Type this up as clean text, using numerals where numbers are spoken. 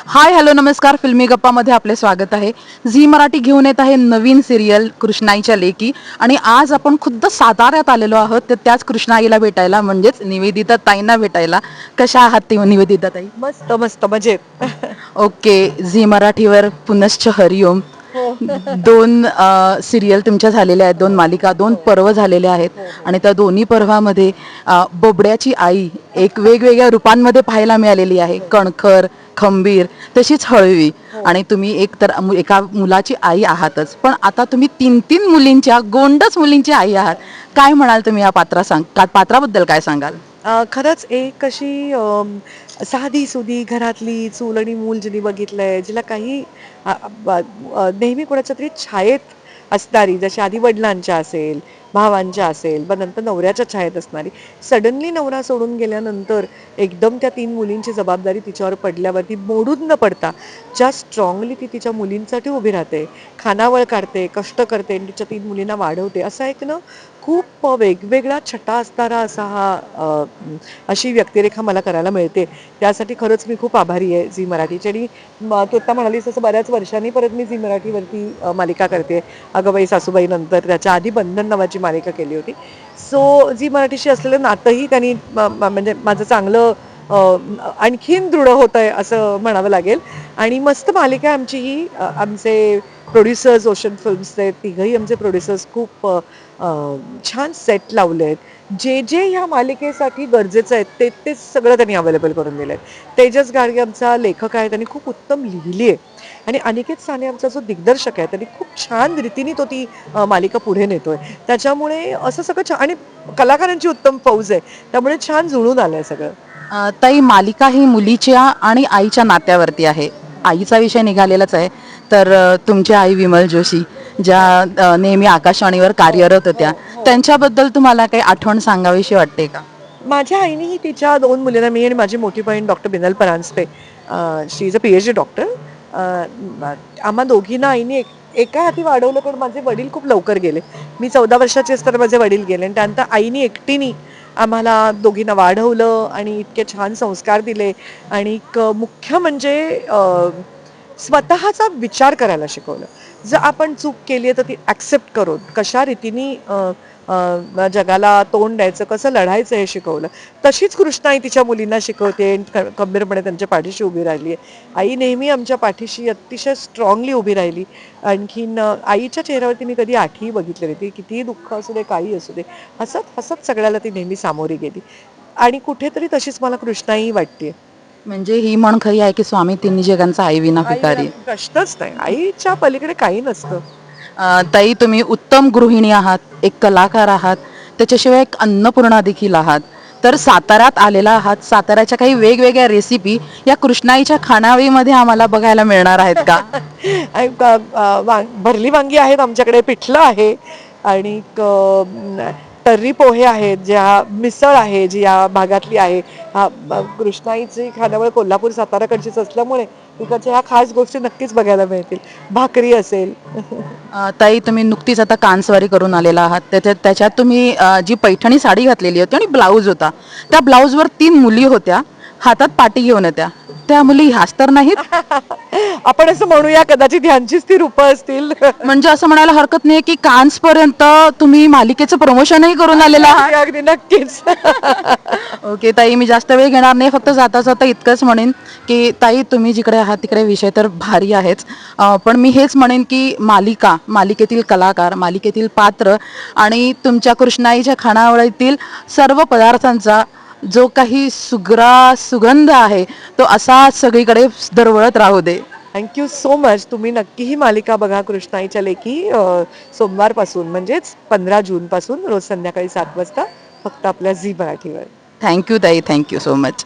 Hi hello नमस्कार. फिल्मी गप्पामध्ये आपले स्वागत आहे. झी मराठी घेऊन येत आहे नवीन सिरियल कृष्णाईच्या लेकी. आणि आज आपण खुद्द साताऱ्यात आलेलो आहोत तर त्याच कृष्णाईला भेटायला, म्हणजेच निवेदिता ताईंना भेटायला. कशा आहात ते निवेदिता ताई? मस्त मस्त मजेत. ओके. झी मराठीवर पुनश्च हरिओम. हो. दोन सिरियल तुमच्या झालेल्या आहेत, दोन मालिका, दोन हो पर्व झालेले आहेत. हो हो. आणि त्या दोन्ही पर्वामध्ये बोबड्याची आई एक वेगवेगळ्या रूपांमध्ये पाहायला मिळालेली आहे. हो कणखर, खंबीर, तशीच हळवी. हो. आणि तुम्ही एक तर एका मुलाची आई आहातच, पण आता तुम्ही तीन तीन मुलींच्या, गोंडस मुलींची आई आहात. काय म्हणाल तुम्ही या पात्राबद्दल काय सांगाल? खरंच एक अशी साधी सुधी घरातली चूल आणि मूल जिने बघितलंय, जिला काही नेहमी कोणाच्या तरी छायेत असणारी, जशी आधी वडिलांच्या असेल, भावांच्या असेल, मग नंतर नवऱ्याच्या छायेत असणारी, सडनली नवरा सोडून गेल्यानंतर एकदम त्या 3 मुलींची जबाबदारी तिच्यावर पडल्यावरती मोडून न पडता ज्या स्ट्रॉंगली ती तिच्या मुलींसाठी उभी राहते, खानावळ काढते, कष्ट करते आणि तिच्या 3 मुलींना वाढवते, असा एक ना खूप वेगवेगळा छटा असणारा असा अशी व्यक्तिरेखा मला करायला मिळते. त्यासाठी खरंच मी खूप आभारी आहे झी मराठीची. आणि तू आता म्हणालीस तसं बऱ्याच वर्षांनी परत मी झी मराठीवरती मालिका करते. अगबाई सासूबाई नंतर त्याच्या आधी बंधन नावाची मालिका केली होती. सो झी मराठीशी असलेलं नातंही त्यांनी म्हणजे माझं चांगलं आणखीन दृढ होत आहे असं म्हणावं लागेल. आणि मस्त मालिका आहे आमची ही. आमचे प्रोड्युसर्स ओशन फिल्म्सचे तिघही आमचे प्रोड्युसर्स खूप छान सेट लावले आहेत. जे जे ह्या मालिकेसाठी गरजेचं आहे ते सगळं त्यांनी अवेलेबल करून दिलं आहे. तेजस गाडगे आमचा लेखक आहे, त्यांनी खूप उत्तम लिहिली आहे. आणि अनिकेत साने आमचा जो दिग्दर्शक आहे, त्यांनी खूप छान रीतीने तो ती मालिका पुढे नेतोय. त्याच्यामुळे असं सगळं छान, आणि कलाकारांची उत्तम फौज आहे, त्यामुळे छान जुळून आलंय सगळं. ताई, मालिका ही मुलीच्या आणि आईच्या नात्यावरती आहे. आईचा विषय निघालेलाच आहे. तर तुमच्या आई विमल जोशी, ज्या नेहमी आकाशवाणीवर हो कार्यरत हो होत्या, हो. त्यांच्याबद्दल तुम्हाला काही आठवण सांगावीशी वाटते का? माझ्या आईनेही तिच्या 2 मुलींना, मी आणि माझी मोठी बहीण डॉक्टर बिनल परांजपे, शी इज अ PhD डॉक्टर. आम्हा दोघींना आईने एका हाती वाढवलं, पण माझे वडील खूप लवकर गेले. मी 14 वर्षाची असताना माझे वडील गेले, आणि त्यानंतर आईने एकटीने आम्हाला दोघींना वाढवलं आणि इतके छान संस्कार दिले. आणि मुख्य म्हणजे स्वतःचा विचार करायला शिकवलं. जर आपण चूक केली आहे तर ती ॲक्सेप्ट करून कशा रीतीने जगाला तोंड द्यायचं, कसं लढायचं हे शिकवलं. तशीच कृष्णाई तिच्या मुलींना शिकवते, खंबीरपणे त्यांच्या पाठीशी उभी राहिली आहे. आई नेहमी आमच्या पाठीशी अतिशय स्ट्रॉंगली उभी राहिली. आणखीन आईच्या चेहऱ्यावरती मी कधी आठही बघितली नाही. ती कितीही दुःख असू दे, काही असू दे, हसत हसत सगळ्याला ती नेहमी सामोरी गेली. आणि कुठेतरी तशीच मला कृष्णाई वाटते. म्हणजे ही म्हण खरी आहे की स्वामी तिन्ही जगांचा आई विना आई विना भिकारी. प्रश्नच नाही, आईच्या पलीकडे काही नसतं. ताई, तुम्ही उत्तम गृहिणी आहात, एक कलाकार आहात, त्याच्याशिवाय एक अन्नपूर्णा देखील आहात. तर साताऱ्यात आलेला आहात. साताऱ्याच्या काही वेगवेगळ्या रेसिपी या कृष्णाईच्या खानावळीमध्ये आम्हाला बघायला मिळणार आहेत का? आणि भरली वांगी आहेत आमच्याकडे, पिठलं आहे, आणि तर्री पोहे आहेत, ज्या मिसळ आहे जी या भागातली आहे. कृष्णाईची खानावळ कोल्हापूर साताराकडचीच असल्यामुळे तिकडच्या ह्या खास गोष्टी नक्कीच बघायला मिळतील. भाकरी असेल. ताई, तुम्ही नुकतीच आता कानस्वारी करून आलेला आहात. त्याच्यात तुम्ही जी पैठणी साडी घातलेली होती आणि ब्लाऊज होता, त्या ब्लाऊजवर 3 मुली होत्या, हातात पाटी घेऊन होत्या. त्या मुली ह्याच तर नाहीत? आपण असं म्हणूया, कदाचित ह्यांचीच ती रूपं असतील. म्हणजे असं म्हणायला हरकत नाही की कान्स पर्यंत तुम्ही मालिकेचं प्रमोशनही करून आलेला अगदी आहात. अगदी नक्कीच. ओके ताई, मी जास्त वेळ घेणार नाही. फक्त जाता जाता इतकंच म्हणेन की ताई, तुम्ही जिकडे आहात तिकडे विषय तर भारी आहेच. पण मी हेच म्हणेन की मालिकेतील कलाकार, मालिकेतील पात्र आणि तुमच्या कृष्णाईच्या खानावळीतील सर्व पदार्थांचा जो काही सुगंध आहे, तो असा सगळीकडे दरवळत राहू दे. Thank you so much. तुम्ही नक्की ही मालिका बघा, कृष्णाईच्या लेकी, सोमवारपासून म्हणजेच 15 जूनपासून रोज संध्याकाळी 7 वाजता, फक्त आपल्या झी मराठीवर. थँक्यू ताई, थँक्यू सो मच.